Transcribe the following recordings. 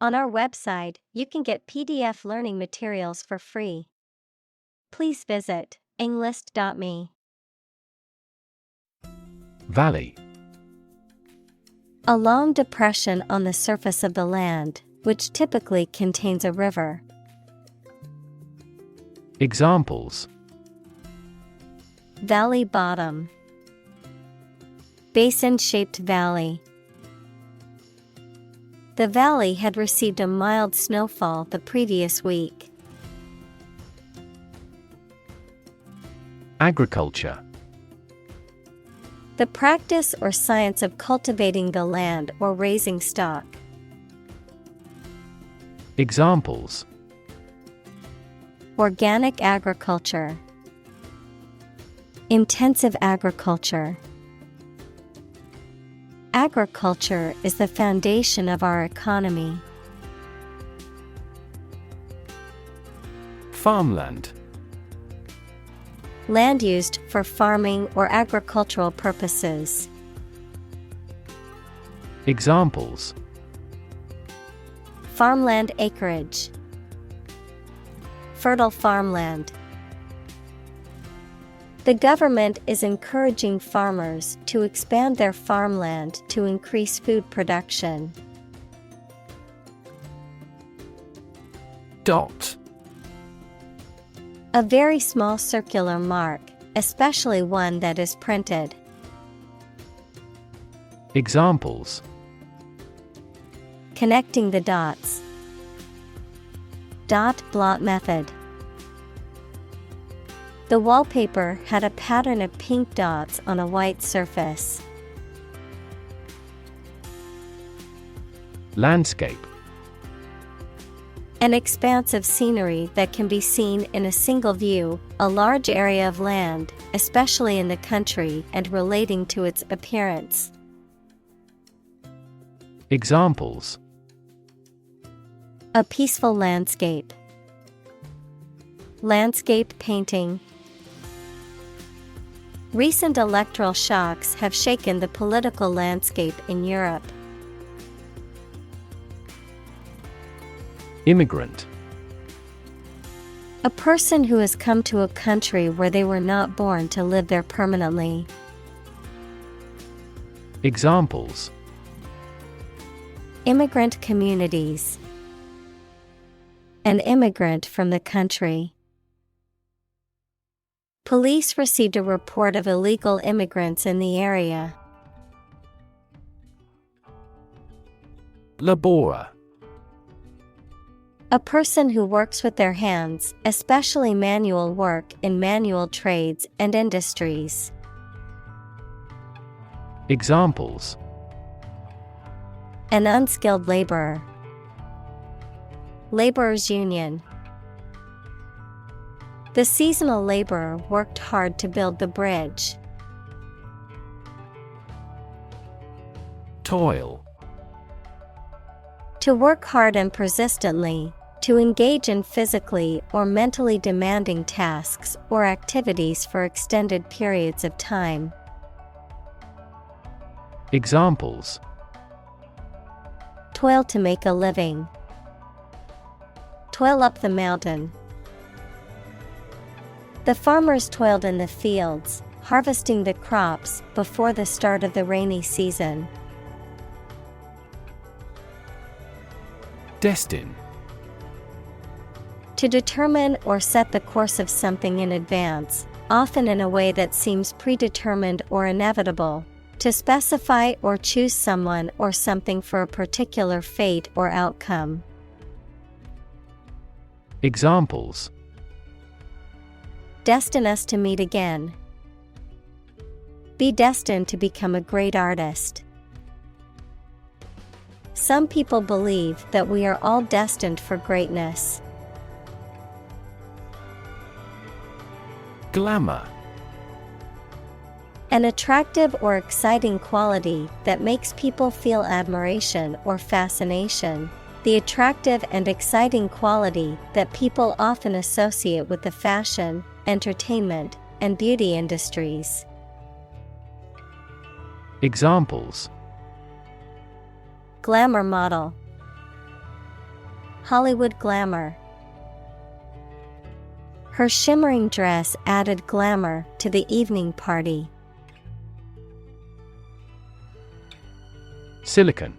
On our website, you can get PDF learning materials for free. Please visit englist.me. Valley. A long depression on the surface of the land, which typically contains a river. Examples: Valley bottom. Basin-shaped valley. The valley had received a mild snowfall the previous week. Agriculture. The practice or science of cultivating the land or raising stock. Examples: Organic agriculture. Intensive agriculture. Agriculture is the foundation of our economy. Farmland. Land used for farming or agricultural purposes. Examples: Farmland acreage. Fertile farmland. The government is encouraging farmers to expand their farmland to increase food production. Dot. A very small circular mark, especially one that is printed. Examples: Connecting the dots. Dot blot method. The wallpaper had a pattern of pink dots on a white surface. Landscape. An expanse of scenery that can be seen in a single view, a large area of land, especially in the country and relating to its appearance. Examples: A peaceful landscape. Landscape painting. Recent electoral shocks have shaken the political landscape in Europe. Immigrant. A person who has come to a country where they were not born to live there permanently. Examples: Immigrant communities. An immigrant from the country. Police received a report of illegal immigrants in the area. Laborer. A person who works with their hands, especially manual work in manual trades and industries. Examples: An unskilled laborer. Laborers' union. The seasonal laborer worked hard to build the bridge. Toil. To work hard and persistently, to engage in physically or mentally demanding tasks or activities for extended periods of time. Examples: Toil to make a living. Toil up the mountain. The farmers toiled in the fields, harvesting the crops before the start of the rainy season. Destin. To determine or set the course of something in advance, often in a way that seems predetermined or inevitable. To specify or choose someone or something for a particular fate or outcome. Examples: Destine us to meet again. Be destined to become a great artist. Some people believe that we are all destined for greatness. Glamour. An attractive or exciting quality that makes people feel admiration or fascination. The attractive and exciting quality that people often associate with the fashion, entertainment, and beauty industries. Examples: Glamour model. Hollywood glamour. Her shimmering dress added glamour to the evening party. Silicon.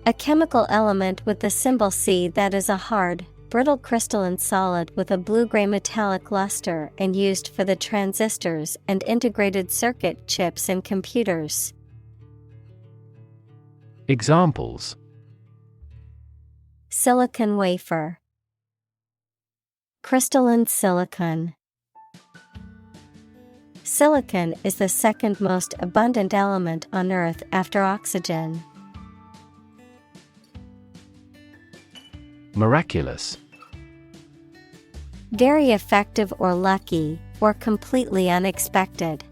A chemical element with the symbol C that is a hard, brittle crystalline solid with a blue-gray metallic luster and used for the transistors and integrated circuit chips in computers. Examples: Silicon wafer. Crystalline silicon. Silicon is the second most abundant element on Earth after oxygen. Miraculous. Very effective or lucky, or completely unexpected.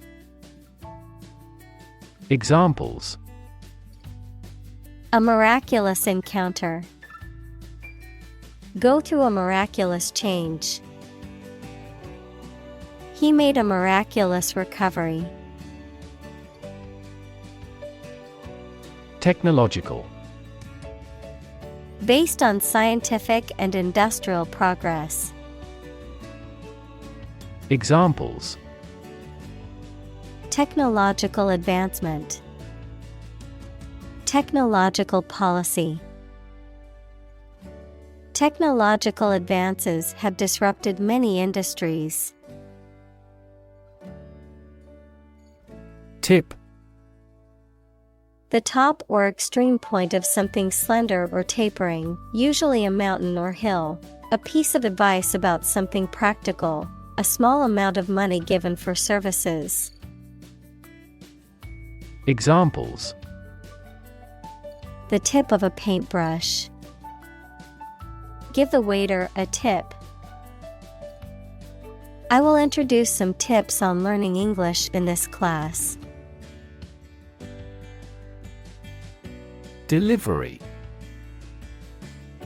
Examples: A miraculous encounter. Go through a miraculous change. He made a miraculous recovery. Technological. Based on scientific and industrial progress. Examples: Technological advancement. Technological policy. Technological advances have disrupted many industries. Tip. The top or extreme point of something slender or tapering, usually a mountain or hill. A piece of advice about something practical, a small amount of money given for services. Examples: The tip of a paintbrush. Give the waiter a tip. I will introduce some tips on learning English in this class. Delivery.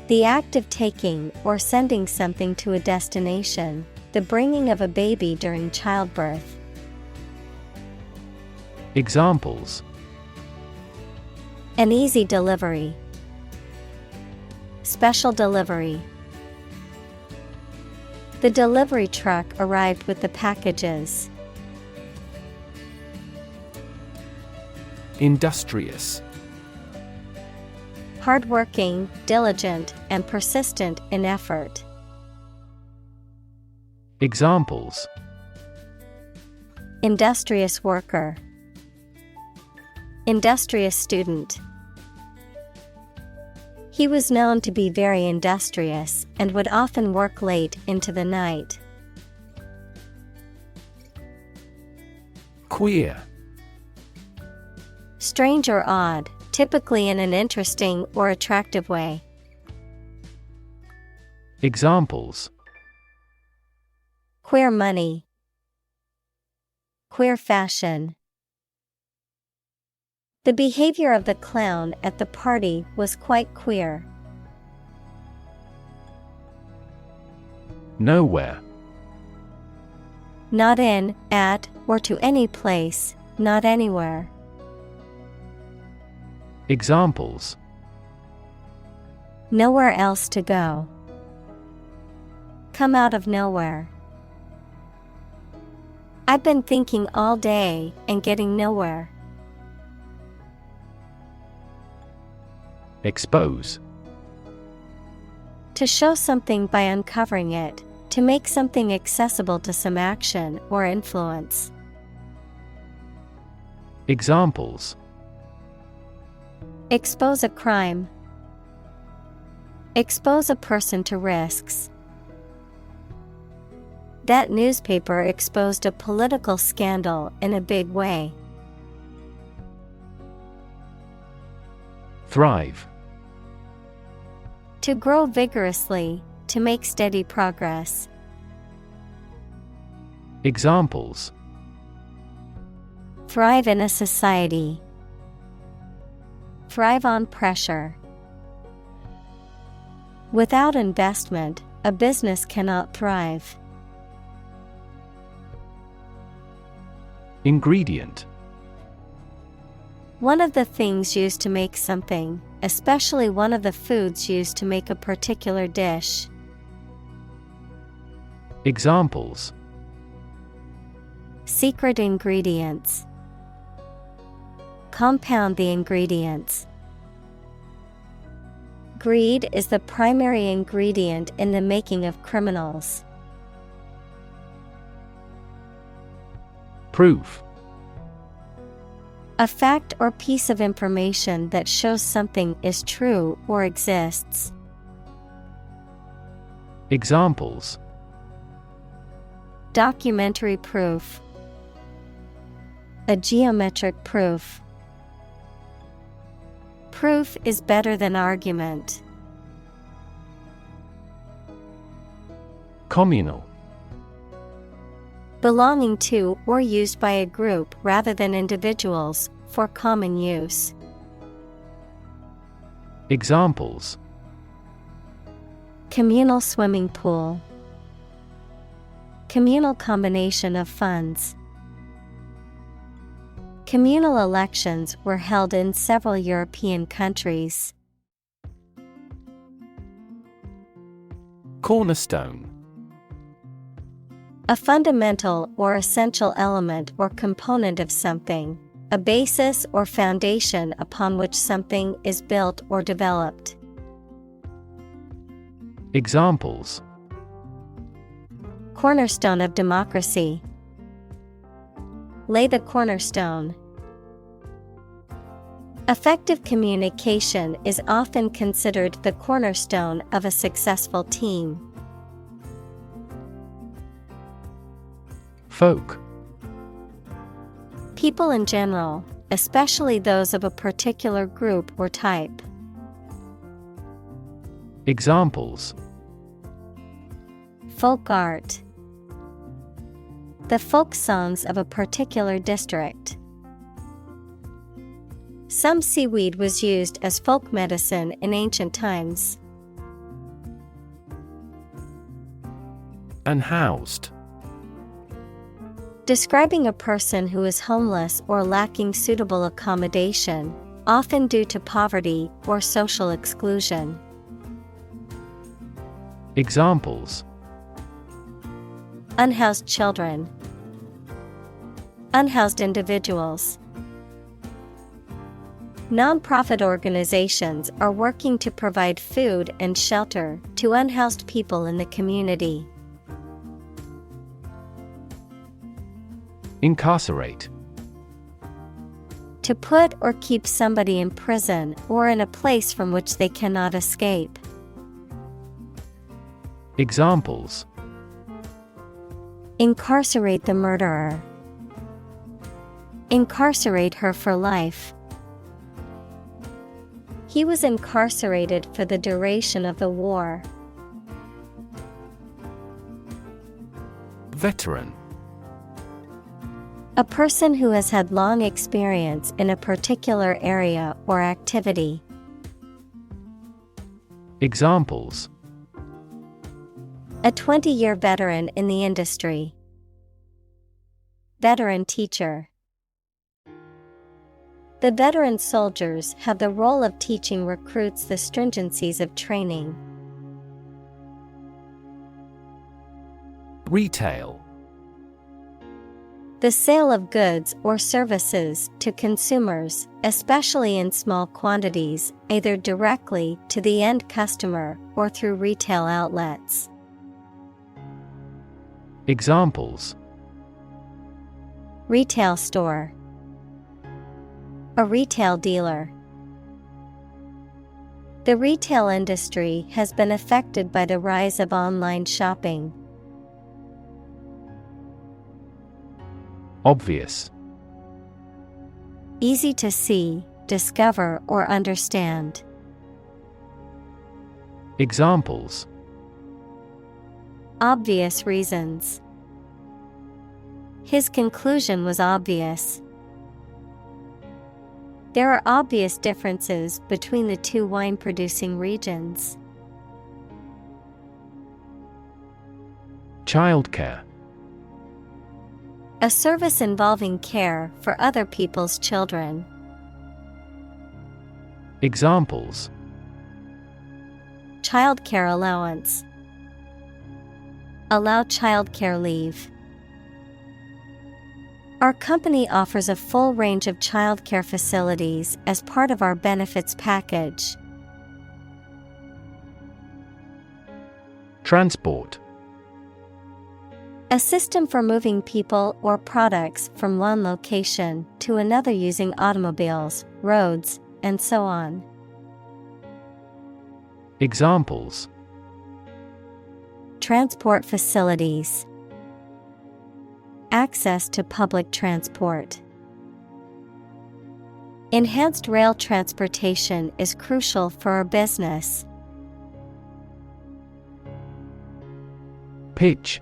The act of taking or sending something to a destination, the bringing of a baby during childbirth. Examples: An easy delivery. Special delivery. The delivery truck arrived with the packages. Industrious. Hardworking, diligent, and persistent in effort. Examples: Industrious worker. Industrious student. He was known to be very industrious and would often work late into the night. Queer. Strange or odd, typically in an interesting or attractive way. Examples: Queer money. Queer fashion. The behavior of the clown at the party was quite queer. Nowhere. Not in, at, or to any place, not anywhere. Examples: Nowhere else to go. Come out of nowhere. I've been thinking all day and getting nowhere. Expose. To show something by uncovering it, to make something accessible to some action or influence. Examples: Expose a crime. Expose a person to risks. That newspaper exposed a political scandal in a big way. Thrive. To grow vigorously, to make steady progress. Examples: Thrive in a society. Thrive on pressure. Without investment, a business cannot thrive. Ingredient. One of the things used to make something, especially one of the foods used to make a particular dish. Examples: Secret ingredients. Compound the ingredients. Greed is the primary ingredient in the making of criminals. Proof. A fact or piece of information that shows something is true or exists. Examples: Documentary proof. A geometric proof. Proof is better than argument. Communal. Belonging to or used by a group rather than individuals, for common use. Examples: Communal swimming pool. Communal combination of funds. Communal elections were held in several European countries. Cornerstone. A fundamental or essential element or component of something, a basis or foundation upon which something is built or developed. Examples: Cornerstone of democracy. Lay the cornerstone. Effective communication is often considered the cornerstone of a successful team. Folk. People in general, especially those of a particular group or type. Examples: Folk art. The folk songs of a particular district. Some seaweed was used as folk medicine in ancient times. Unhoused. Describing a person who is homeless or lacking suitable accommodation, often due to poverty or social exclusion. Examples: Unhoused children. Unhoused individuals. Nonprofit organizations are working to provide food and shelter to unhoused people in the community. Incarcerate. To put or keep somebody in prison or in a place from which they cannot escape. Examples: Incarcerate the murderer. Incarcerate her for life. He was incarcerated for the duration of the war. Veteran. A person who has had long experience in a particular area or activity. Examples: A 20-year veteran in the industry. Veteran teacher. The veteran soldiers have the role of teaching recruits the stringencies of training. Retail. The sale of goods or services to consumers, especially in small quantities, either directly to the end customer or through retail outlets. Examples: Retail store. A retail dealer. The retail industry has been affected by the rise of online shopping. Obvious. Easy to see, discover, or understand. Examples: Obvious reasons. His conclusion was obvious. There are obvious differences between the two wine-producing regions. Childcare. A service involving care for other people's children. Examples: childcare allowance, allow childcare leave. Our company offers a full range of childcare facilities as part of our benefits package. Transport. A system for moving people or products from one location to another using automobiles, roads, and so on. Examples: transport facilities, access to public transport. Enhanced rail transportation is crucial for our business. Pitch.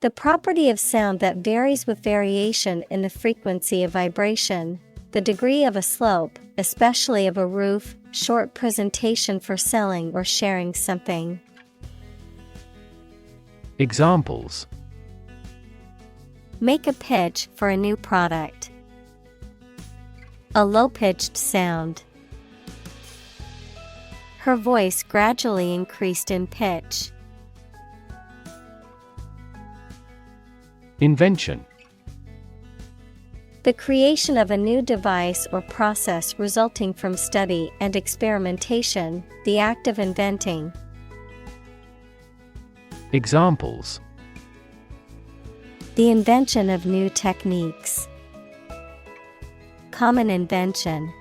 The property of sound that varies with variation in the frequency of vibration, the degree of a slope, especially of a roof, short presentation for selling or sharing something. Examples: make a pitch for a new product. A low-pitched sound. Her voice gradually increased in pitch. Invention. The creation of a new device or process resulting from study and experimentation, the act of inventing. Examples: the invention of new techniques. Common invention.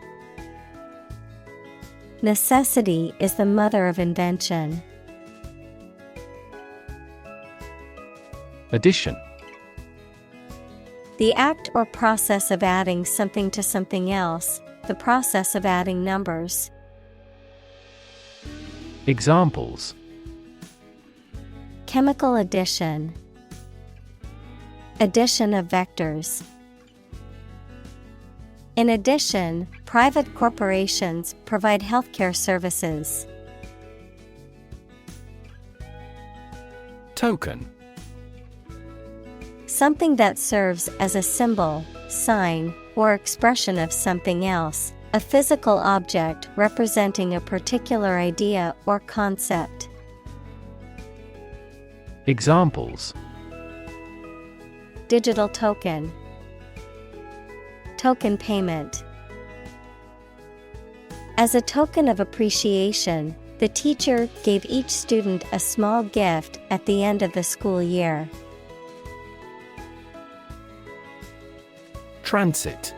Necessity is the mother of invention. Addition. The act or process of adding something to something else, the process of adding numbers. Examples: chemical addition. Addition of vectors. In addition, private corporations provide healthcare services. Token. Something that serves as a symbol, sign, or expression of something else, a physical object representing a particular idea or concept. Examples: digital token. Token payment. As a token of appreciation, the teacher gave each student a small gift at the end of the school year. Transit.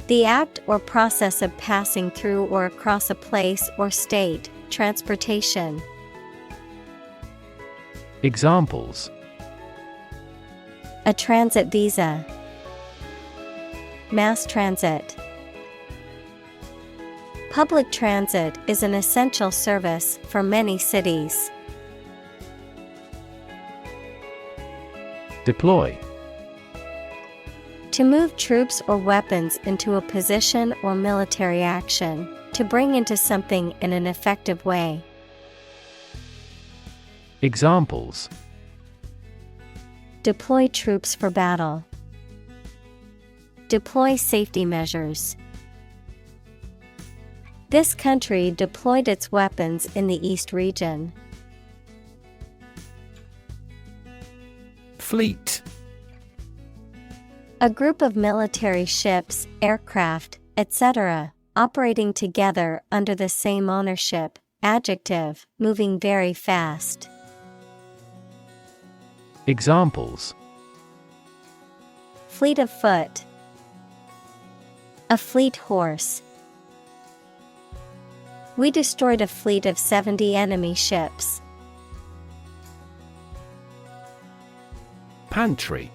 The act or process of passing through or across a place or state, transportation. Examples: a transit visa. Mass transit. Public transit is an essential service for many cities. Deploy. To move troops or weapons into a position or military action, to bring into something in an effective way. Examples: deploy troops for battle. Deploy safety measures. This country deployed its weapons in the East region. Fleet. A group of military ships, aircraft, etc., operating together under the same ownership. Adjective, moving very fast. Examples: fleet of foot. A fleet horse. We destroyed a fleet of 70 enemy ships. Pantry.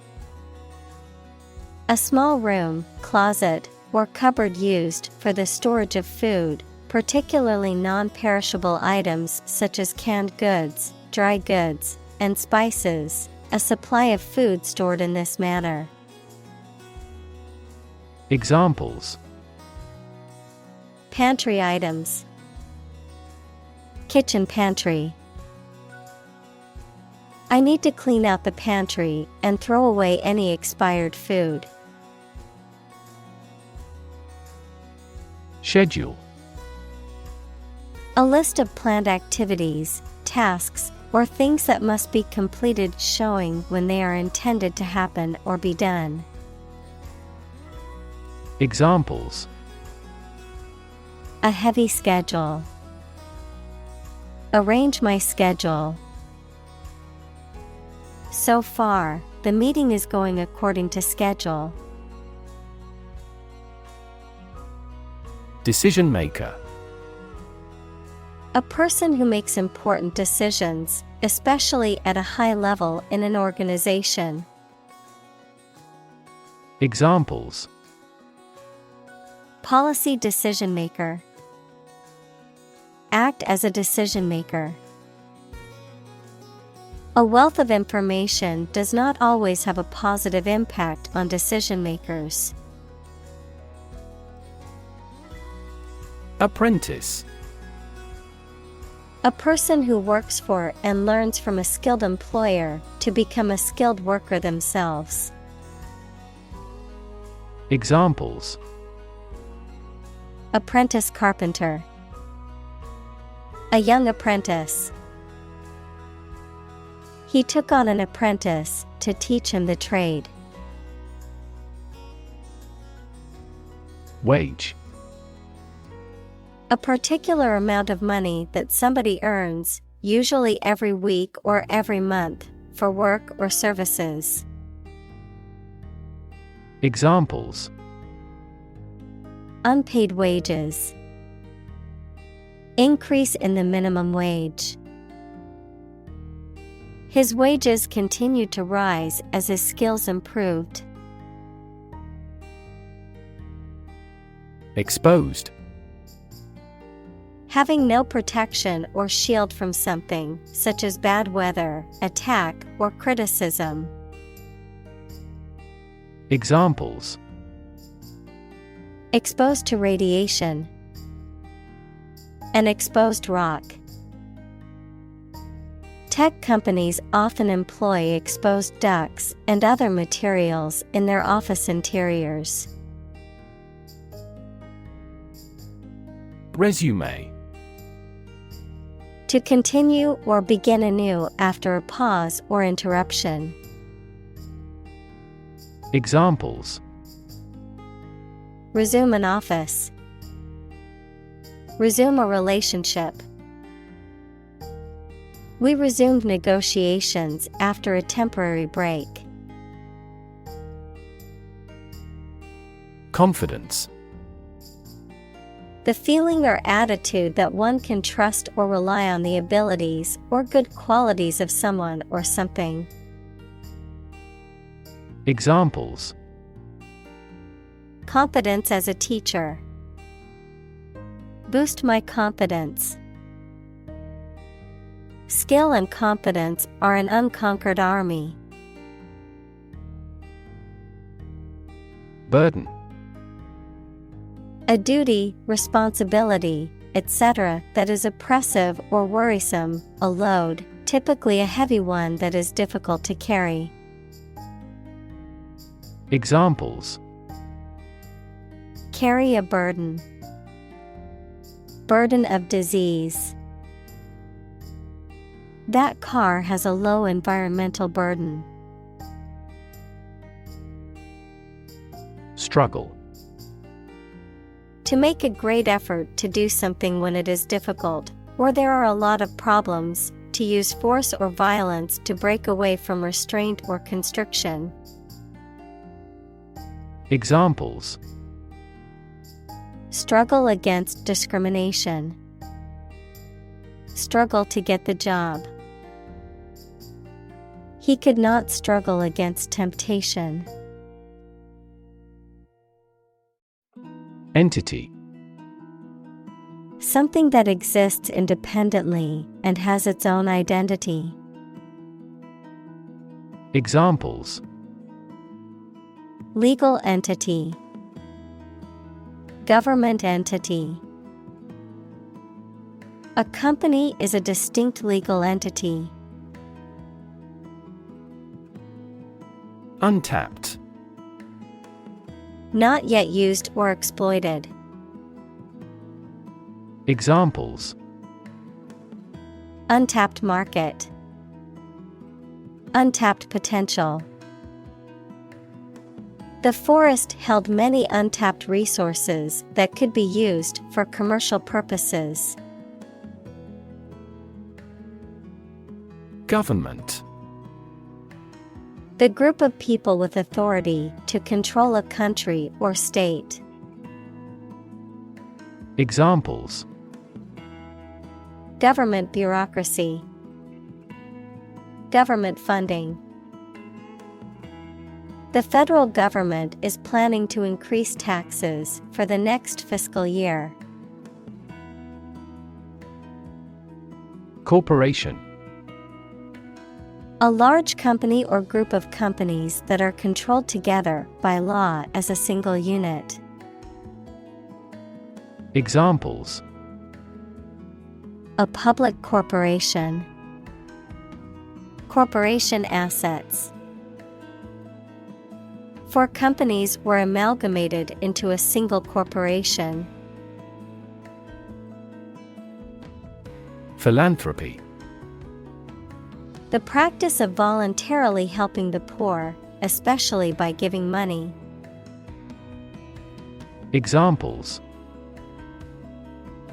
A small room, closet, or cupboard used for the storage of food, particularly non-perishable items such as canned goods, dry goods, and spices, a supply of food stored in this manner. Examples: pantry items. Kitchen pantry. I need to clean out the pantry and throw away any expired food. Schedule. A list of planned activities, tasks, or things that must be completed showing when they are intended to happen or be done. Examples: A heavy schedule. Arrange my schedule. So far, the meeting is going according to schedule. Decision maker. A person who makes important decisions, especially at a high level in an organization. Examples: Policy decision maker. Act as a decision maker. A wealth of information does not always have a positive impact on decision makers. Apprentice. A person who works for and learns from a skilled employer to become a skilled worker themselves. Examples: Apprentice carpenter. A young apprentice. He took on an apprentice to teach him the trade. Wage. A particular amount of money that somebody earns, usually every week or every month, for work or services. Examples: Unpaid wages. Increase in the minimum wage. His wages continued to rise as his skills improved. Exposed. Having no protection or shield from something, such as bad weather, attack, or criticism. Examples: Exposed to radiation. An exposed rock. Tech companies often employ exposed ducts and other materials in their office interiors. Resume. To continue or begin anew after a pause or interruption. Examples: Resume an office. Resume a relationship. We resumed negotiations after a temporary break. Confidence. The feeling or attitude that one can trust or rely on the abilities or good qualities of someone or something. Examples: Confidence as a teacher. Boost my confidence. Skill and confidence are an unconquered army. Burden. A duty, responsibility, etc. that is oppressive or worrisome, a load, typically a heavy one that is difficult to carry. Examples: Carry a burden. Burden of disease. That car has a low environmental burden. Struggle. To make a great effort to do something when it is difficult, or there are a lot of problems, to use force or violence to break away from restraint or constriction. Examples: Struggle against discrimination. Struggle to get the job. He could not struggle against temptation. Entity. Something that exists independently and has its own identity. Examples: Legal entity. Government entity. A company is a distinct legal entity. Untapped. Not yet used or exploited. Examples: untapped market, untapped potential. The forest held many untapped resources that could be used for commercial purposes. Government. The group of people with authority to control a country or state. Examples: government bureaucracy, government funding. The federal government is planning to increase taxes for the next fiscal year. Corporation. A large company or group of companies that are controlled together by law as a single unit. Examples: a public corporation, corporation assets. 4 companies were amalgamated into a single corporation. Philanthropy. The practice of voluntarily helping the poor, especially by giving money. Examples: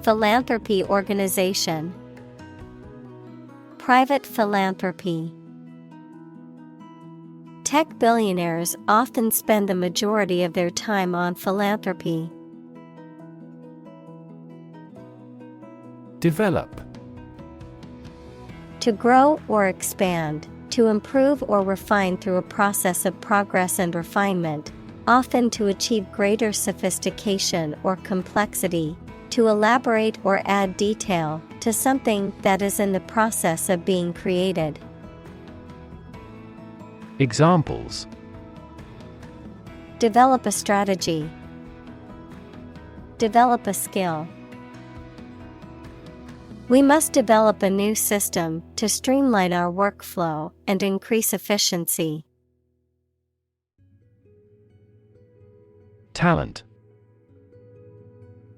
philanthropy organization, private philanthropy. Tech billionaires often spend the majority of their time on philanthropy. Develop. To grow or expand, to improve or refine through a process of progress and refinement, often to achieve greater sophistication or complexity, to elaborate or add detail to something that is in the process of being created. Examples: develop a strategy, develop a skill. We must develop a new system to streamline our workflow and increase efficiency. Talent.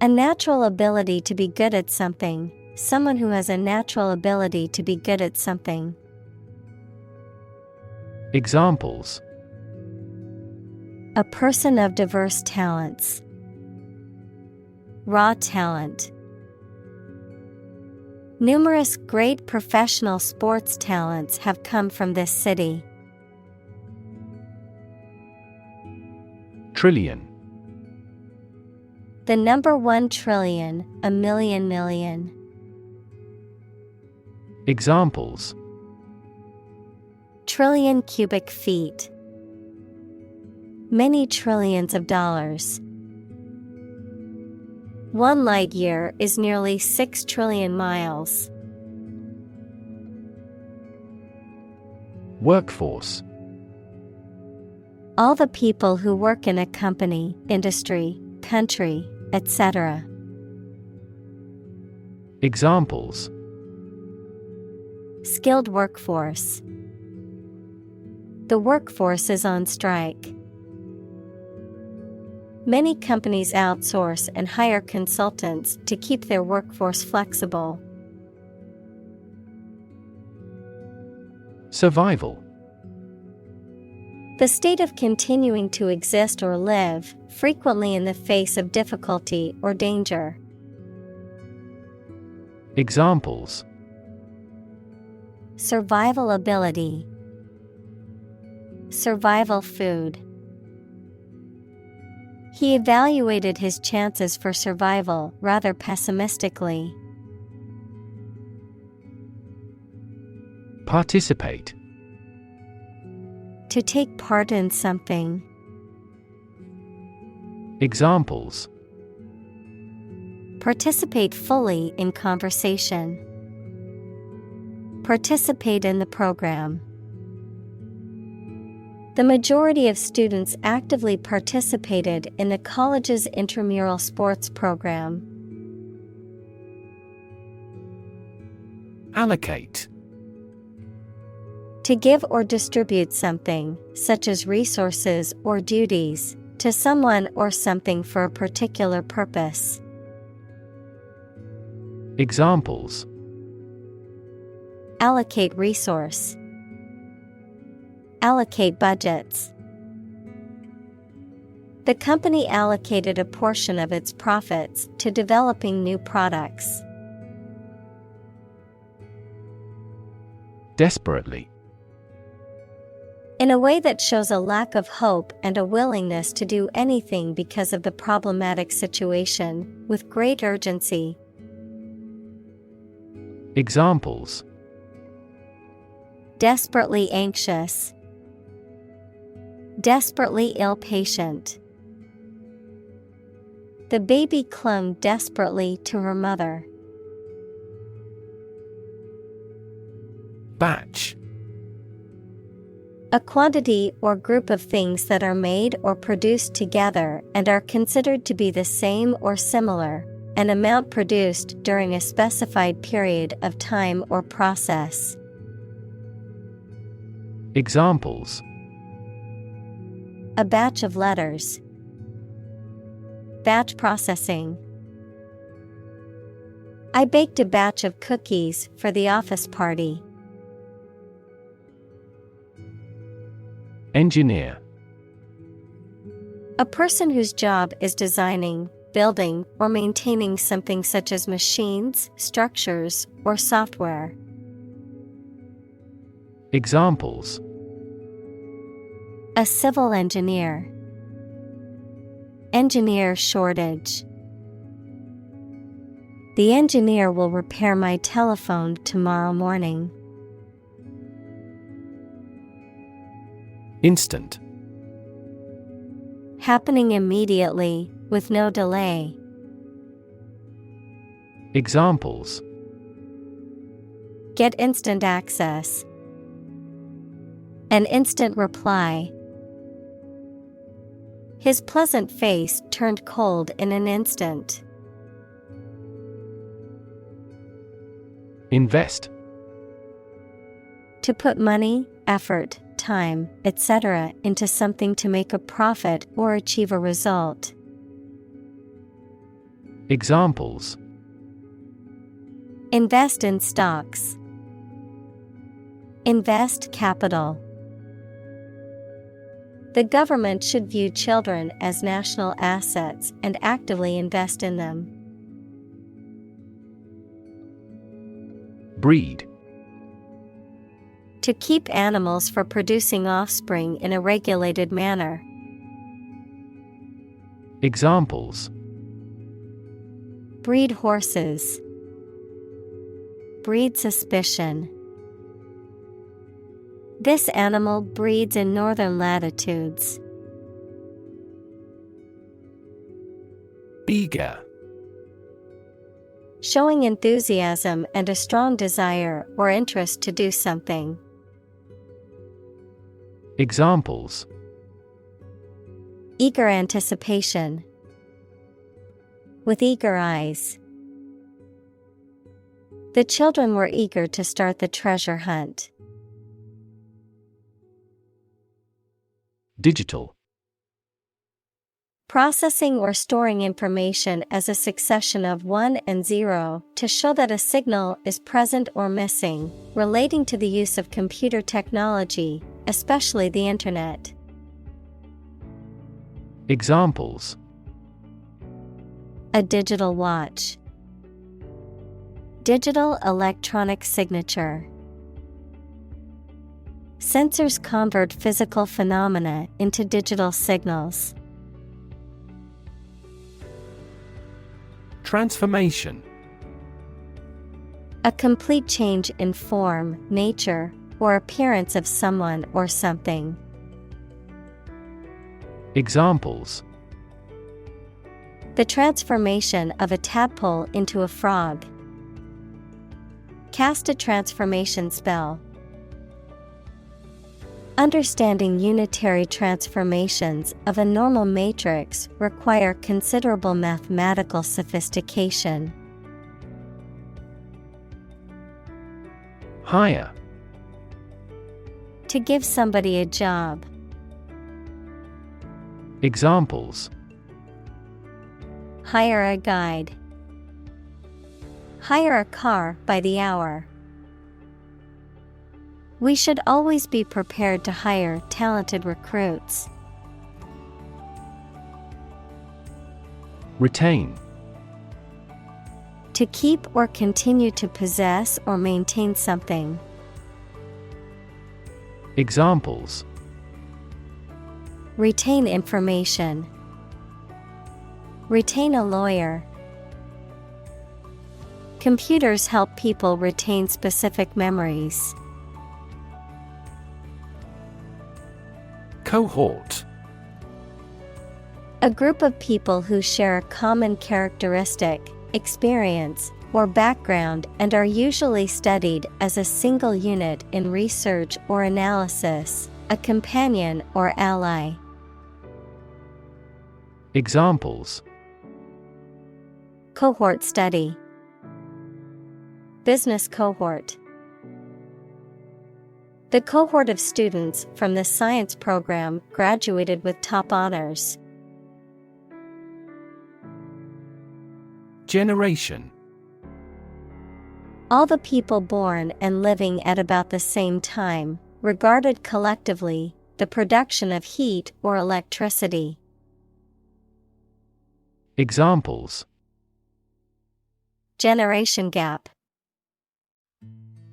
A natural ability to be good at something, someone who has a natural ability to be good at something. Examples: a person of diverse talents, raw talent. Numerous great professional sports talents have come from this city. Trillion. The number 1 trillion, a million million. Examples: trillion cubic feet, many trillions of dollars. 1 light year is nearly 6 trillion miles. Workforce. All the people who work in a company, industry, country, etc. Examples: skilled workforce. The workforce is on strike. Many companies outsource and hire consultants to keep their workforce flexible. Survival. The state of continuing to exist or live, frequently in the face of difficulty or danger. Examples: survival ability, survival food. He evaluated his chances for survival rather pessimistically. Participate. To take part in something. Examples: participate fully in conversation. Participate in the program. The majority of students actively participated in the college's intramural sports program. Allocate. To give or distribute something, such as resources or duties, to someone or something for a particular purpose. Examples: allocate resource, allocate budgets. The company allocated a portion of its profits to developing new products. Desperately. In a way that shows a lack of hope and a willingness to do anything because of the problematic situation, with great urgency. Examples: desperately anxious, desperately ill patient. The baby clung desperately to her mother. Batch. A quantity or group of things that are made or produced together and are considered to be the same or similar, an amount produced during a specified period of time or process. Examples: a batch of letters, batch processing. I baked a batch of cookies for the office party. Engineer. A person whose job is designing, building, or maintaining something such as machines, structures, or software. Examples: a civil engineer, engineer shortage. The engineer will repair my telephone tomorrow morning. Instant. Happening immediately, with no delay. Examples: get instant access, an instant reply. His pleasant face turned cold in an instant. Invest. To put money, effort, time, etc. into something to make a profit or achieve a result. Examples: invest in stocks, invest capital. The government should view children as national assets and actively invest in them. Breed. To keep animals for producing offspring in a regulated manner. Examples: breed horses, breed suspicion. This animal breeds in northern latitudes. Eager. Showing enthusiasm and a strong desire or interest to do something. Examples: eager anticipation, with eager eyes. The children were eager to start the treasure hunt. Digital. Processing or storing information as a succession of 1 and 0 to show that a signal is present or missing, relating to the use of computer technology, especially the Internet. Examples: a digital watch, digital electronic signature. Sensors convert physical phenomena into digital signals. Transformation. A complete change in form, nature, or appearance of someone or something. Examples: the transformation of a tadpole into a frog. Cast a transformation spell. Understanding unitary transformations of a normal matrix require considerable mathematical sophistication. Hire. To give somebody a job. Examples: hire a guide, Hire a car by the hour. We should always be prepared to hire talented recruits. Retain. To keep or continue to possess or maintain something. Examples: Retain information. Retain a lawyer. Computers help people retain specific memories. Cohort. A group of people who share a common characteristic, experience, or background and are usually studied as a single unit in research or analysis, a companion or ally. Examples: Cohort study. Business cohort. The cohort of students from the science program graduated with top honors. Generation. All the people born and living at about the same time, regarded collectively, the production of heat or electricity. Examples: Generation gap.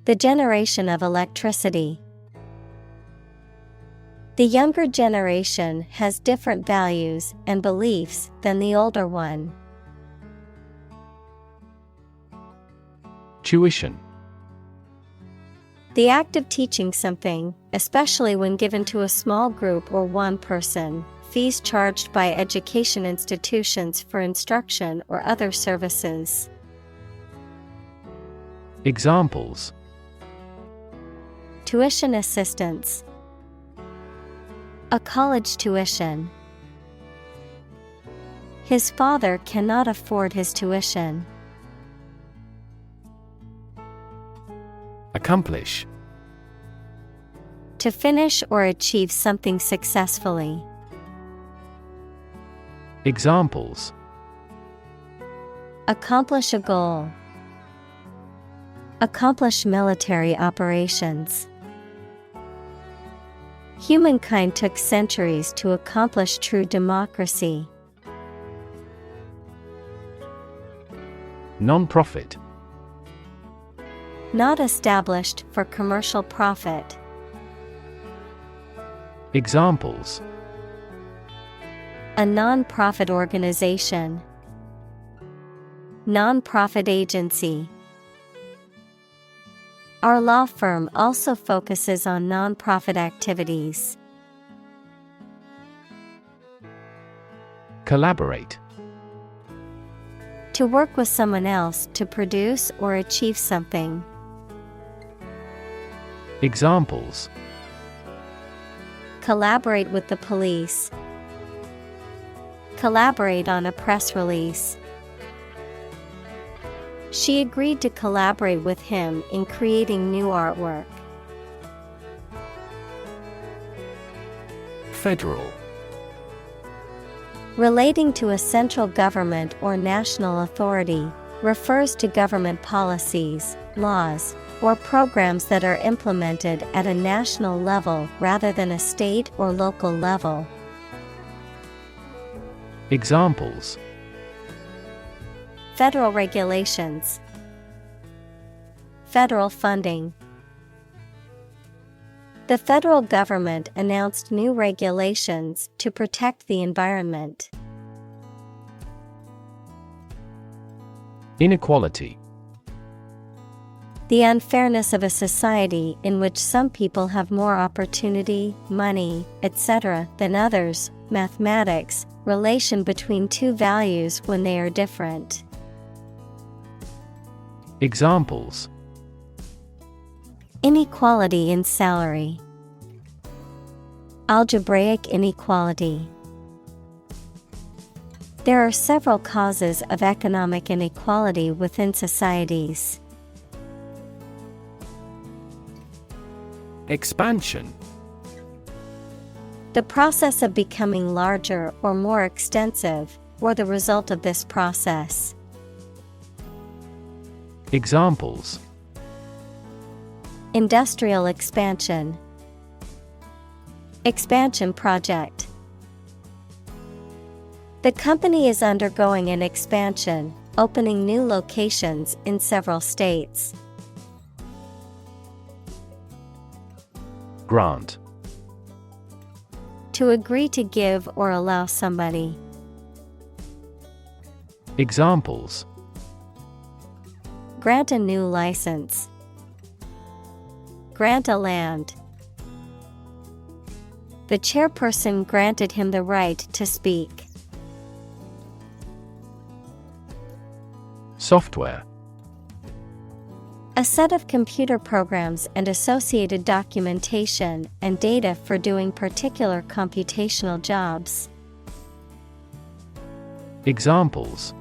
The generation of electricity. The younger generation has different values and beliefs than the older one. Tuition. The act of teaching something, especially when given to a small group or one person, fees charged by education institutions for instruction or other services. Examples: Tuition assistance. A college tuition. His father cannot afford his tuition. Accomplish. To finish or achieve something successfully. Examples: Accomplish a goal. Accomplish military operations. Humankind took centuries to accomplish true democracy. Non-profit. Not established for commercial profit. Examples: A non-profit organization. Non-profit agency. Our law firm also focuses on non-profit activities. Collaborate. To work with someone else to produce or achieve something. Examples: Collaborate with the police. Collaborate on a press release. She agreed to collaborate with him in creating new artwork. Federal. Relating to a central government or national authority, refers to government policies, laws, or programs that are implemented at a national level rather than a state or local level. Examples: Federal regulations. Federal funding. The federal government announced new regulations to protect the environment. Inequality. The unfairness of a society in which some people have more opportunity, money, etc. than others. Mathematics, relation between two values when they are different. Examples: Inequality in salary. Algebraic inequality. There are several causes of economic inequality within societies. Expansion. The process of becoming larger or more extensive, or the result of this process. Examples: industrial expansion, expansion project. The company is undergoing an expansion, opening new locations in several states. Grant. To agree to give or allow somebody. Examples: grant a new license, grant a land. The chairperson granted him the right to speak. Software. A set of computer programs and associated documentation and data for doing particular computational jobs. Examples: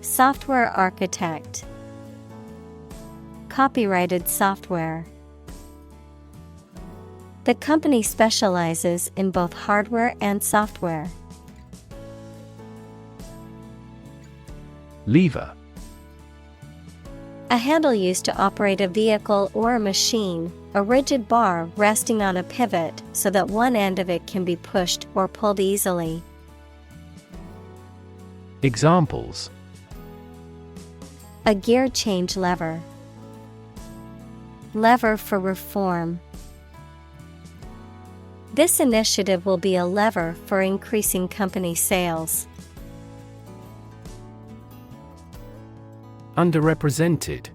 software architect, copyrighted software. The company specializes in both hardware and software. Lever. A handle used to operate a vehicle or a machine, a rigid bar resting on a pivot so that one end of it can be pushed or pulled easily. Examples: a gear change lever, lever for reform. This initiative will be a lever for increasing company sales. Underrepresented.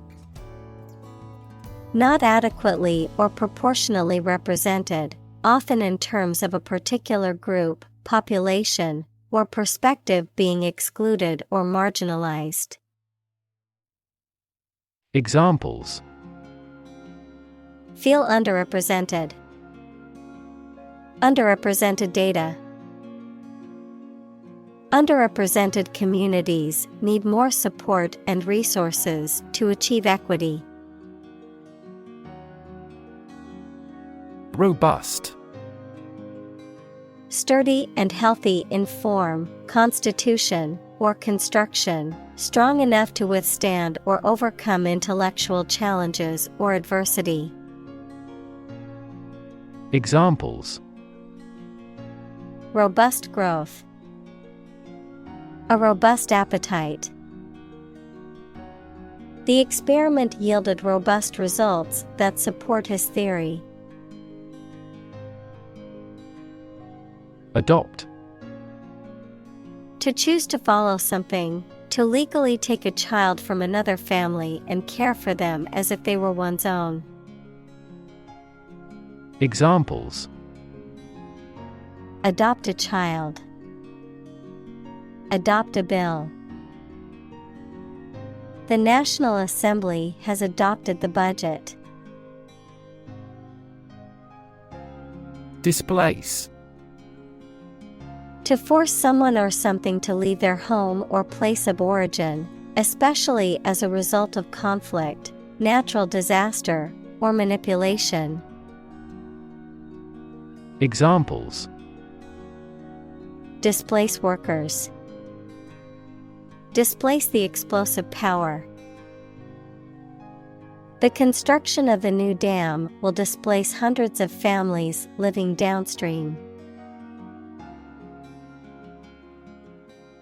Not adequately or proportionally represented, often in terms of a particular group, population, or perspective being excluded or marginalized. Examples: feel underrepresented, underrepresented data. Underrepresented communities need more support and resources to achieve equity. Robust. Sturdy and healthy in form, constitution, or construction, strong enough to withstand or overcome intellectual challenges or adversity. Examples: robust growth, a robust appetite. The experiment yielded robust results that support his theory. Adopt. To choose to follow something, to legally take a child from another family and care for them as if they were one's own. Examples: adopt a child, adopt a bill. The National Assembly has adopted the budget. Displace. To force someone or something to leave their home or place of origin, especially as a result of conflict, natural disaster, or manipulation. Examples: displace workers, displace the explosive power. The construction of the new dam will displace hundreds of families living downstream.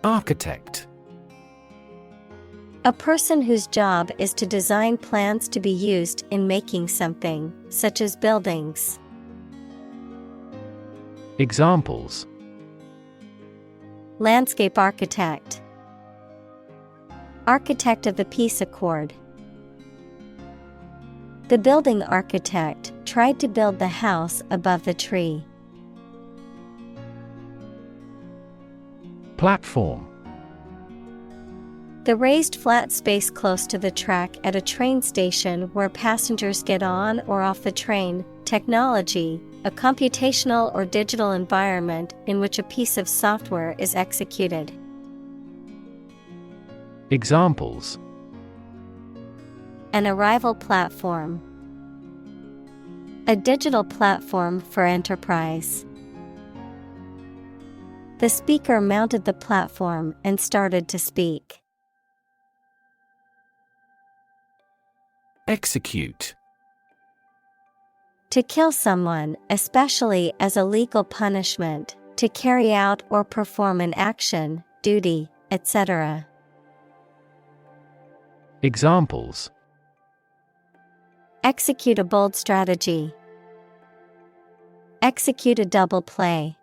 Architect. A person whose job is to design plans to be used in making something, such as buildings. Examples: landscape architect, architect of the peace accord. The building architect tried to build the house above the tree. Platform. The raised flat space close to the track at a train station where passengers get on or off the train. Technology, a computational or digital environment in which a piece of software is executed. Examples: an arrival platform, a digital platform for enterprise. The speaker mounted the platform and started to speak. Execute. To kill someone, especially as a legal punishment, to carry out or perform an action, duty, etc. Examples: Execute a bold strategy. Execute a double play.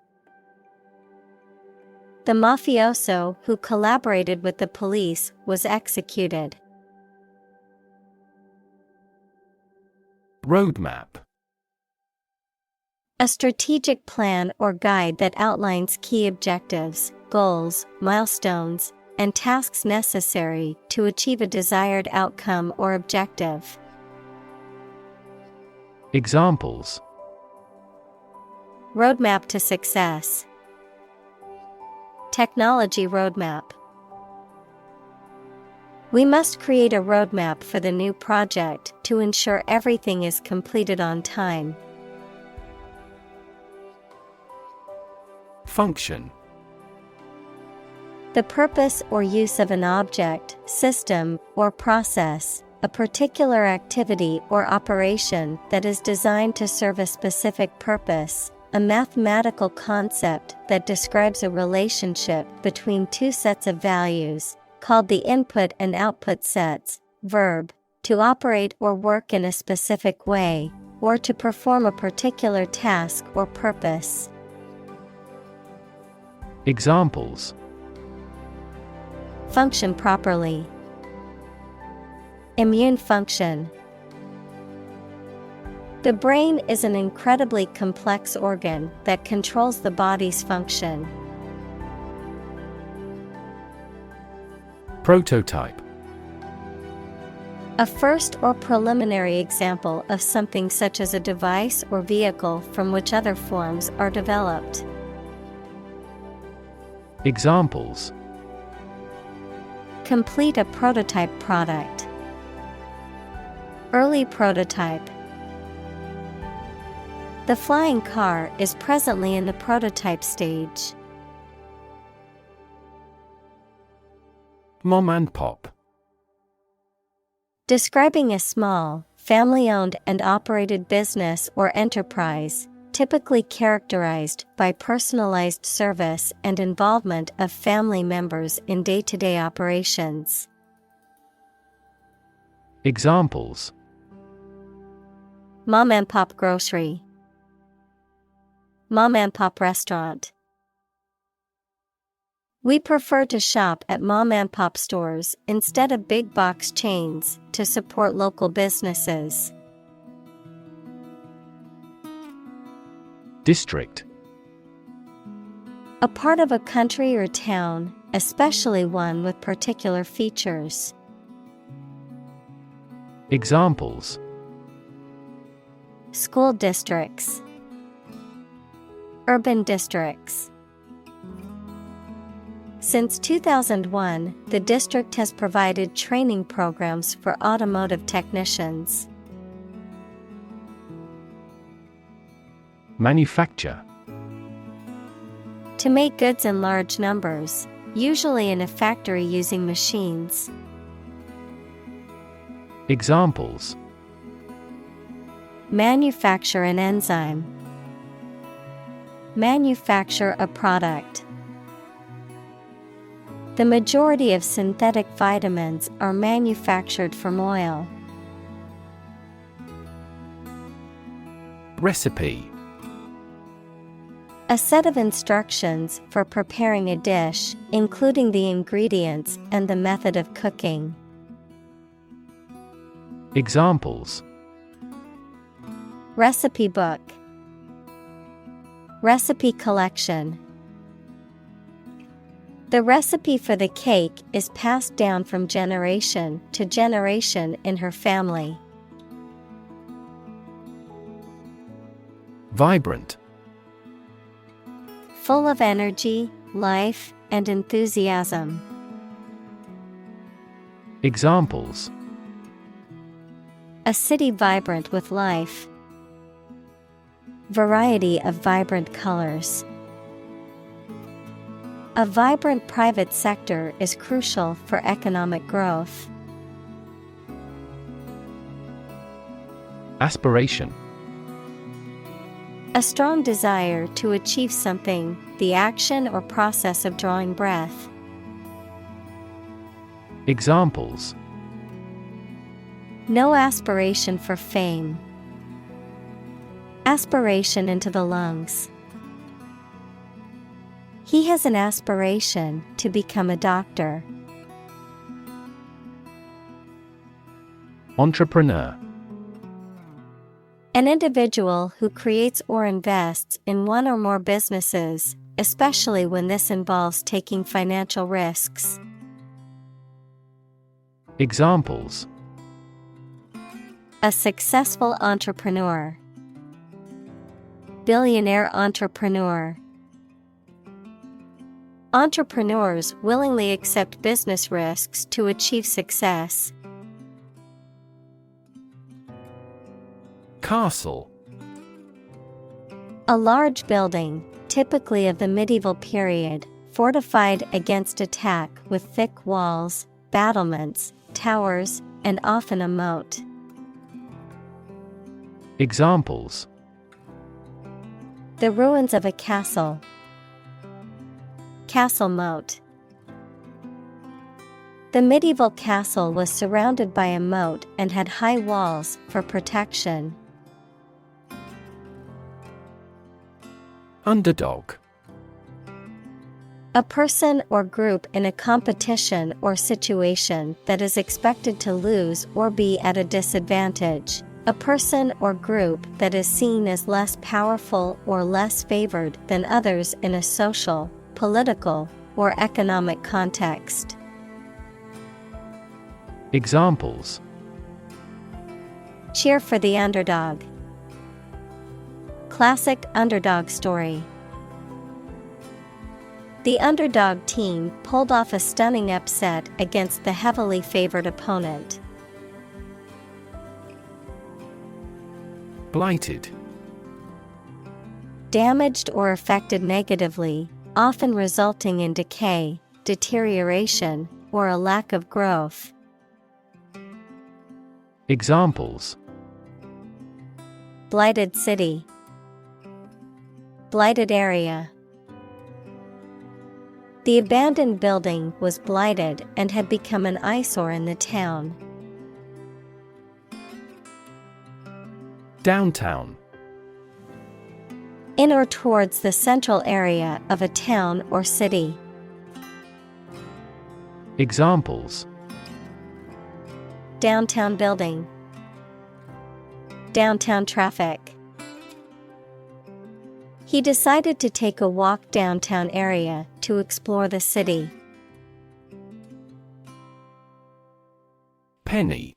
The mafioso who collaborated with the police was executed. Roadmap. A strategic plan or guide that outlines key objectives, goals, milestones, and tasks necessary to achieve a desired outcome or objective. Examples: Roadmap to success. Technology roadmap. We must create a roadmap for the new project to ensure everything is completed on time. Function. The purpose or use of an object, system, or process, a particular activity or operation that is designed to serve a specific purpose, a mathematical concept that describes a relationship between two sets of values, called the input and output sets. Verb, to operate or work in a specific way, or to perform a particular task or purpose. Examples: Function properly. Immune function. The brain is an incredibly complex organ that controls the body's function. Prototype. A first or preliminary example of something such as a device or vehicle from which other forms are developed. Examples: Complete a prototype product. Early prototype. The flying car is presently in the prototype stage. Mom and pop. Describing a small, family-owned and operated business or enterprise, typically characterized by personalized service and involvement of family members in day-to-day operations. Examples: Mom and pop grocery. Mom and pop restaurant. We prefer to shop at mom and pop stores instead of big box chains to support local businesses. District. A part of a country or town, especially one with particular features. Examples: School districts. Urban districts. Since 2001, the district has provided training programs for automotive technicians. Manufacture. To make goods in large numbers, usually in a factory using machines. Examples: Manufacture an enzyme. Manufacture a product. The majority of synthetic vitamins are manufactured from oil. Recipe. A set of instructions for preparing a dish, including the ingredients and the method of cooking. Examples: Recipe book. Recipe collection. The recipe for the cake is passed down from generation to generation in her family. Vibrant. Full of energy, life, and enthusiasm. Examples: A city vibrant with life. Variety of vibrant colors. A vibrant private sector is crucial for economic growth. Aspiration. A strong desire to achieve something, the action or process of drawing breath. Examples: No aspiration for fame. Aspiration into the lungs. He has an aspiration to become a doctor. Entrepreneur. An individual who creates or invests in one or more businesses, especially when this involves taking financial risks. Examples: A successful entrepreneur. Billionaire entrepreneur. Entrepreneurs willingly accept business risks to achieve success. Castle. A large building, typically of the medieval period, fortified against attack with thick walls, battlements, towers, and often a moat. Examples: The ruins of a castle. Castle moat. The medieval castle was surrounded by a moat and had high walls for protection. Underdog. A person or group in a competition or situation that is expected to lose or be at a disadvantage. A person or group that is seen as less powerful or less favored than others in a social, political, or economic context. Examples: Cheer for the underdog. Classic underdog story. The underdog team pulled off a stunning upset against the heavily favored opponent. Blighted. Damaged or affected negatively, often resulting in decay, deterioration, or a lack of growth. Examples: Blighted city. Blighted area. The abandoned building was blighted and had become an eyesore in the town. Downtown. In or towards the central area of a town or city. Examples: Downtown building. Downtown traffic. He decided to take a walk downtown area to explore the city. Penny.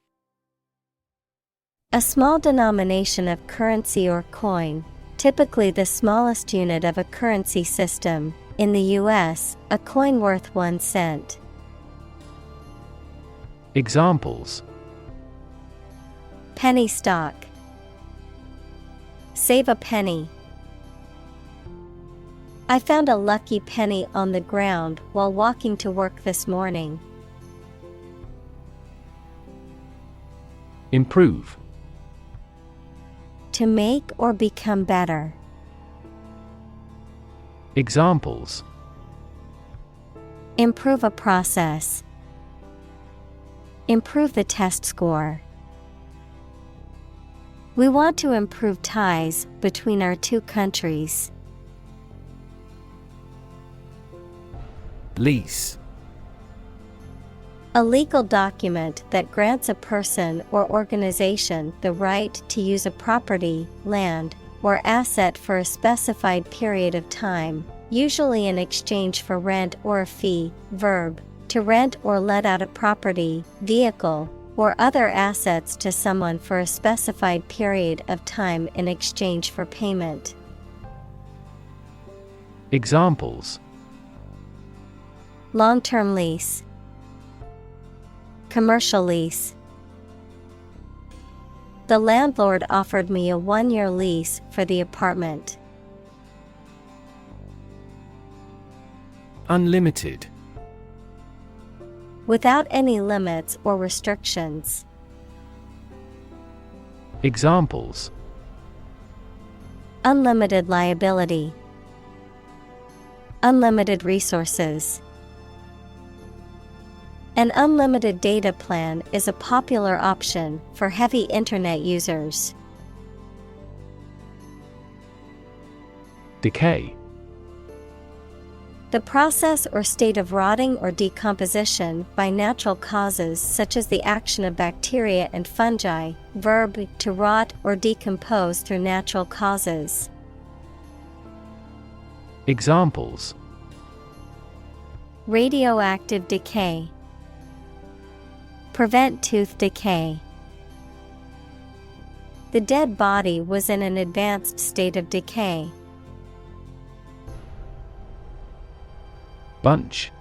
A small denomination of currency or coin, typically the smallest unit of a currency system. In the U.S., a coin worth 1 cent. Examples: Penny stock. Save a penny. I found a lucky penny on the ground while walking to work this morning. Improve. To make or become better. Examples: Improve a process. Improve the test score. We want to improve ties between our two countries. Lease. A legal document that grants a person or organization the right to use a property, land, or asset for a specified period of time, usually in exchange for rent or a fee. Verb: to rent or let out a property, vehicle, or other assets to someone for a specified period of time in exchange for payment. Examples: Long-term lease. Commercial lease. The landlord offered me a 1-year lease for the apartment. Unlimited. Without any limits or restrictions. Examples: unlimited liability, unlimited resources. An unlimited data plan is a popular option for heavy internet users. Decay. The process or state of rotting or decomposition by natural causes such as the action of bacteria and fungi. Verb, to rot or decompose through natural causes. Examples: radioactive decay, prevent tooth decay. The dead body was in an advanced state of decay. Bunch.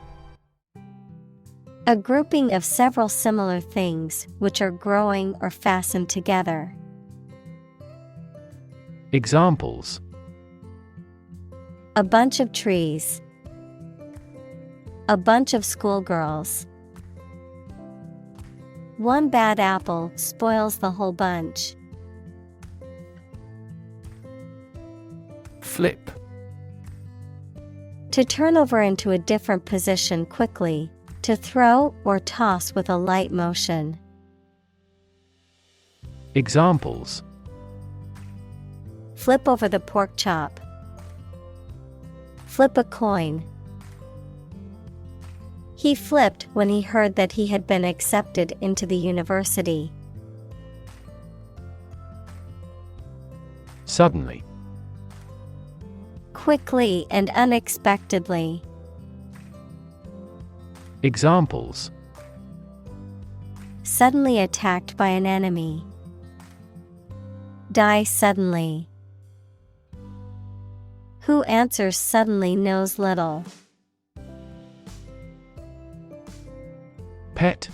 A grouping of several similar things which are growing or fastened together. Examples: a bunch of trees, a bunch of schoolgirls. One bad apple spoils the whole bunch. Flip. To turn over into a different position quickly, to throw or toss with a light motion. Examples: flip over the pork chop, flip a coin. He flipped when he heard that he had been accepted into the university. Suddenly. Quickly and unexpectedly. Examples: suddenly attacked by an enemy, die suddenly. Who answers suddenly knows little. Pet.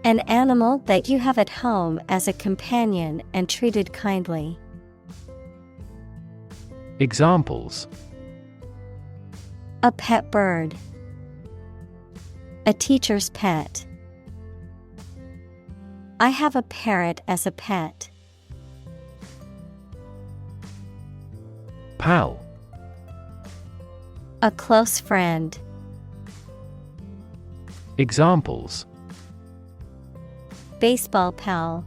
An animal that you have at home as a companion and treated kindly. Examples: a pet bird, a teacher's pet. I have a parrot as a pet. Pal. A close friend. Examples: baseball pal,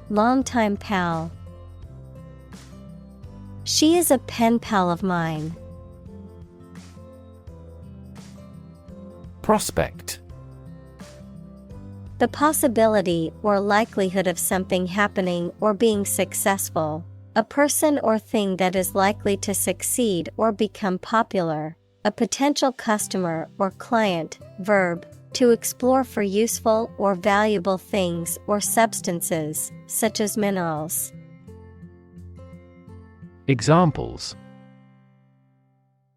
longtime pal. She is a pen pal of mine. Prospect. The possibility or likelihood of something happening or being successful, a person or thing that is likely to succeed or become popular, a potential customer or client. Verb, to explore for useful or valuable things or substances, such as minerals. Examples: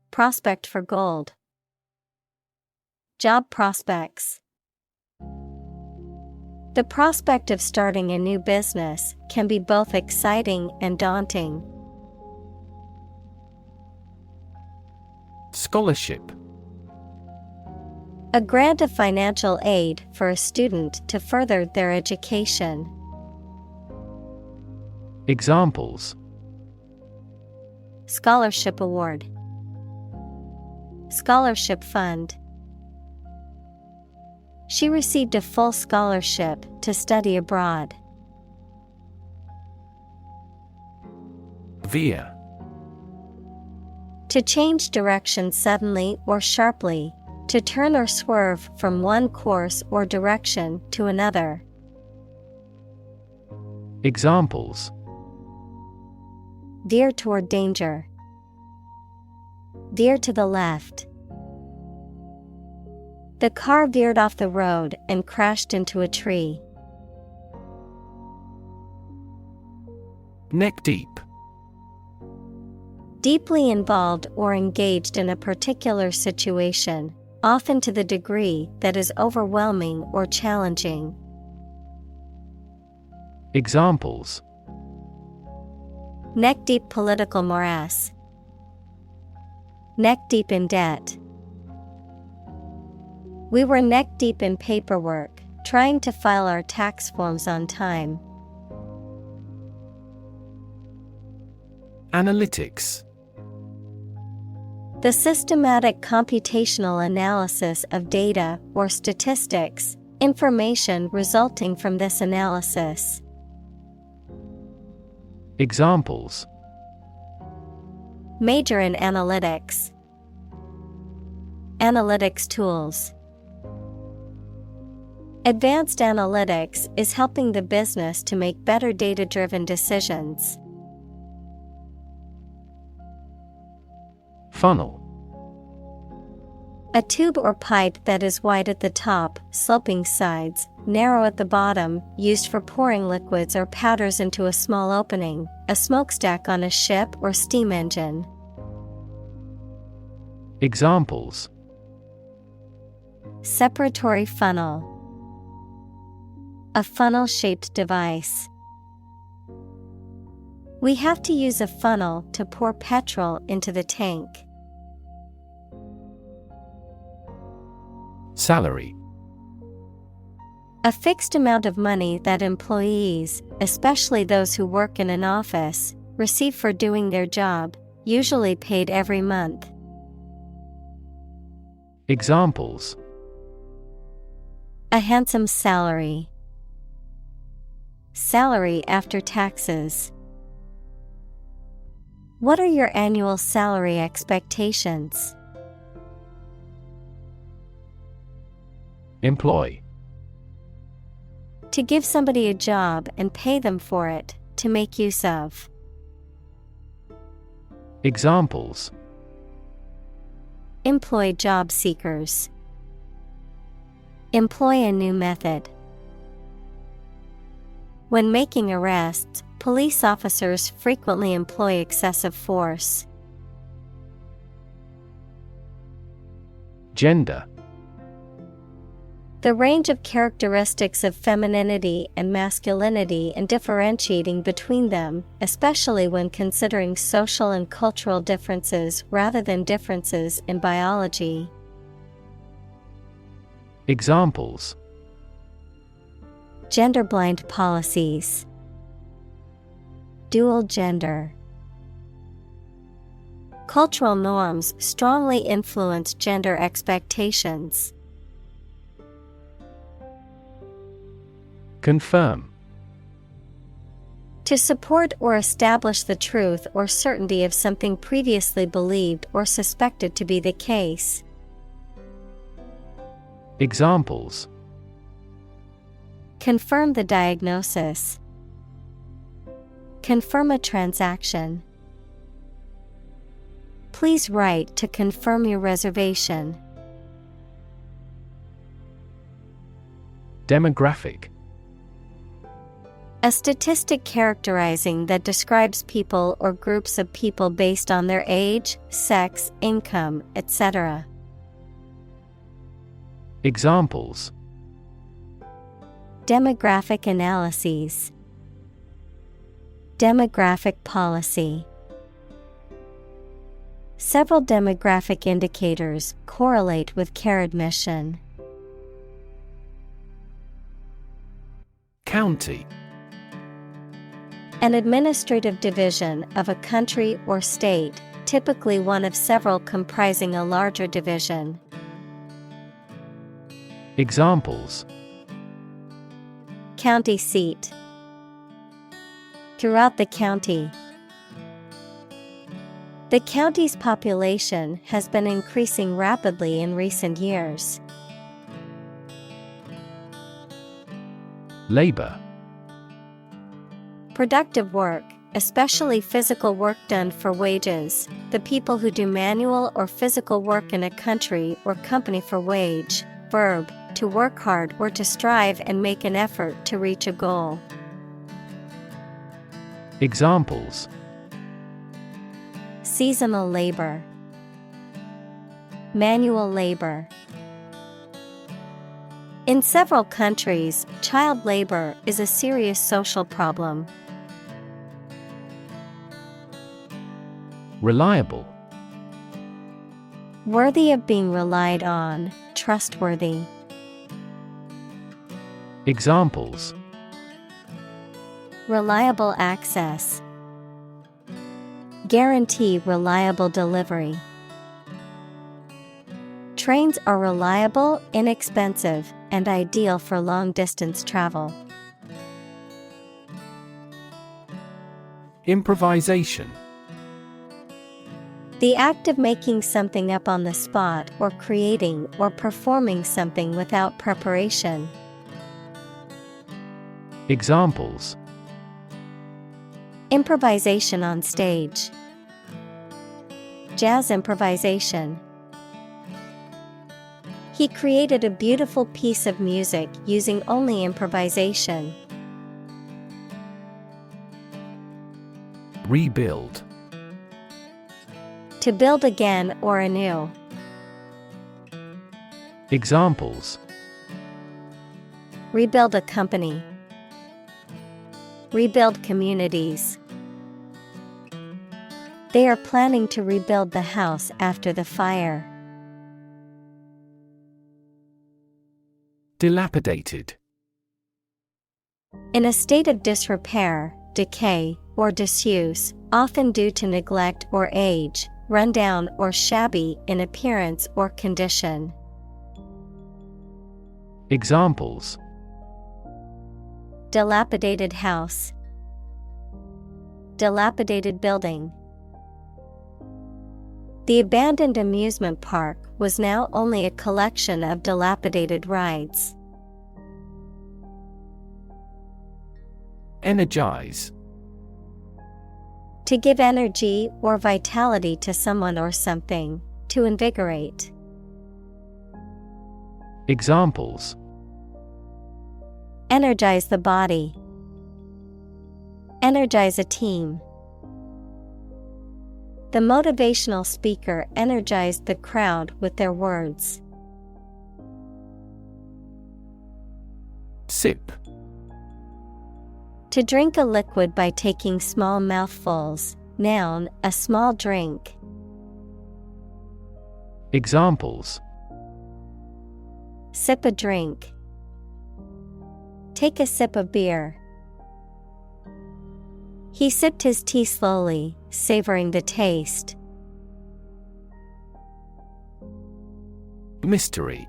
prospect for gold, job prospects. The prospect of starting a new business can be both exciting and daunting. Scholarship. A grant of financial aid for a student to further their education. Examples: scholarship award, scholarship fund. She received a full scholarship to study abroad. Veer. To change direction suddenly or sharply, to turn or swerve from one course or direction to another. Examples: veer toward danger, veer to the left. The car veered off the road and crashed into a tree. Neck deep. Deeply involved or engaged in a particular situation, often to the degree that is overwhelming or challenging. Examples: neck-deep political morass, neck-deep in debt. We were neck-deep in paperwork, trying to file our tax forms on time. Analytics. The systematic computational analysis of data or statistics, information resulting from this analysis. Examples: Major in analytics. Analytics tools. Advanced analytics is helping the business to make better data-driven decisions. Funnel. A tube or pipe that is wide at the top, sloping sides, narrow at the bottom, used for pouring liquids or powders into a small opening, a smokestack on a ship or steam engine. Examples: Separatory funnel. A funnel-shaped device. We have to use a funnel to pour petrol into the tank. Salary. A fixed amount of money that employees, especially those who work in an office, receive for doing their job, usually paid every month. Examples: A handsome salary. Salary after taxes. What are your annual salary expectations? Employ. To give somebody a job and pay them for it, to make use of. Examples: Employ job seekers. Employ a new method. When making arrests, police officers frequently employ excessive force. Gender. The range of characteristics of femininity and masculinity and differentiating between them, especially when considering social and cultural differences rather than differences in biology. Examples: Gender-blind policies. Dual gender. Cultural norms strongly influence gender expectations. Confirm. To support or establish the truth or certainty of something previously believed or suspected to be the case. Examples: Confirm the diagnosis. Confirm a transaction. Please write to confirm your reservation. Demographic. A statistic characterizing that describes people or groups of people based on their age, sex, income, etc. Examples: Demographic analyses. Demographic policy. Several demographic indicators correlate with care admission. County. An administrative division of a country or state, typically one of several comprising a larger division. Examples: County seat. Throughout the county. The county's population has been increasing rapidly in recent years. Labor. Productive work, especially physical work done for wages, the people who do manual or physical work in a country or company for wage. Verb, to work hard or to strive and make an effort to reach a goal. Examples: Seasonal labor. Manual labor. In several countries, child labor is a serious social problem. Reliable. Worthy of being relied on, trustworthy. Examples: reliable access, guarantee reliable delivery. Trains are reliable, inexpensive, and ideal for long-distance travel. Improvisation. The act of making something up on the spot or creating or performing something without preparation. Examples: improvisation on stage, jazz improvisation. He created a beautiful piece of music using only improvisation. Rebuild. To build again or anew. Examples: rebuild a company, rebuild communities. They are planning to rebuild the house after the fire. Dilapidated. In a state of disrepair, decay, or disuse, often due to neglect or age, rundown or shabby in appearance or condition. Examples: dilapidated house, dilapidated building. The abandoned amusement park was now only a collection of dilapidated rides. Energize. To give energy or vitality to someone or something, to invigorate. Examples: energize the body, energize a team. The motivational speaker energized the crowd with their words. Sip. To drink a liquid by taking small mouthfuls. Noun, a small drink. Examples: sip a drink, take a sip of beer. He sipped his tea slowly, savoring the taste. Mystery.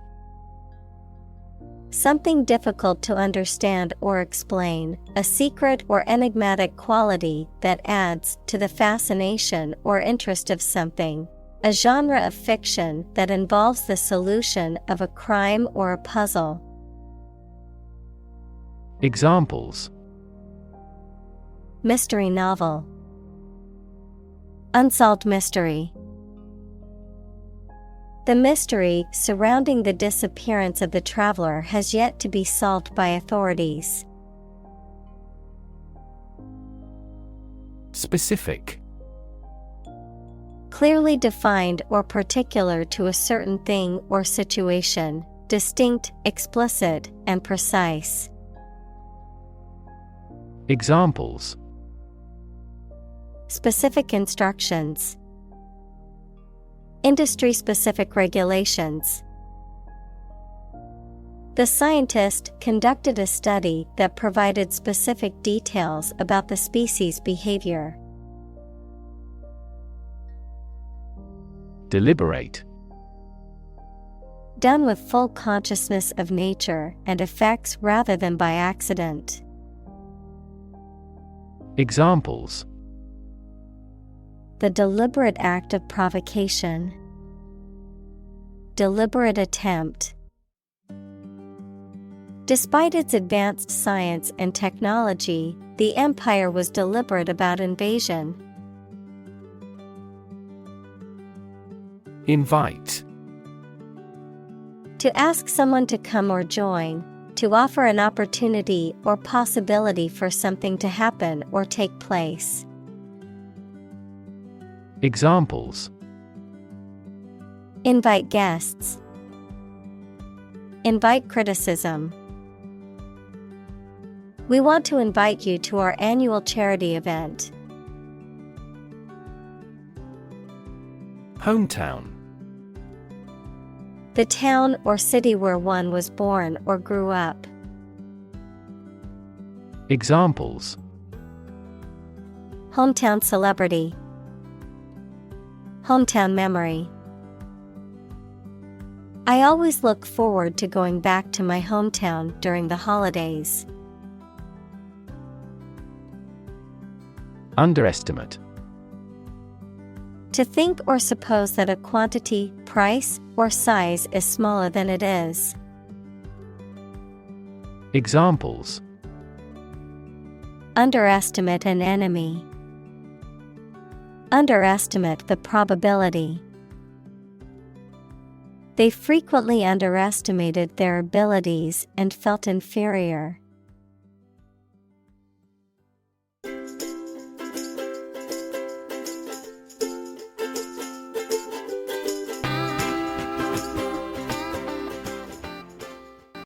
Something difficult to understand or explain, a secret or enigmatic quality that adds to the fascination or interest of something. A genre of fiction that involves the solution of a crime or a puzzle. Examples: mystery novel, unsolved mystery. The mystery surrounding the disappearance of the traveler has yet to be solved by authorities. Specific. Clearly defined or particular to a certain thing or situation, distinct, explicit, and precise. Examples: specific instructions, industry-specific regulations. The scientist conducted a study that provided specific details about the species' behavior. Deliberate. Done with full consciousness of nature and effects rather than by accident. Examples: the deliberate act of provocation, deliberate attempt. Despite its advanced science and technology, the empire was deliberate about invasion. Invite. To ask someone to come or join, to offer an opportunity or possibility for something to happen or take place. Examples: invite guests, invite criticism. We want to invite you to our annual charity event. Hometown. The town or city where one was born or grew up. Examples: hometown celebrity, hometown memory. I always look forward to going back to my hometown during the holidays. Underestimate. To think or suppose that a quantity, price, or size is smaller than it is. Examples: underestimate an enemy, underestimate the probability. They frequently underestimated their abilities and felt inferior.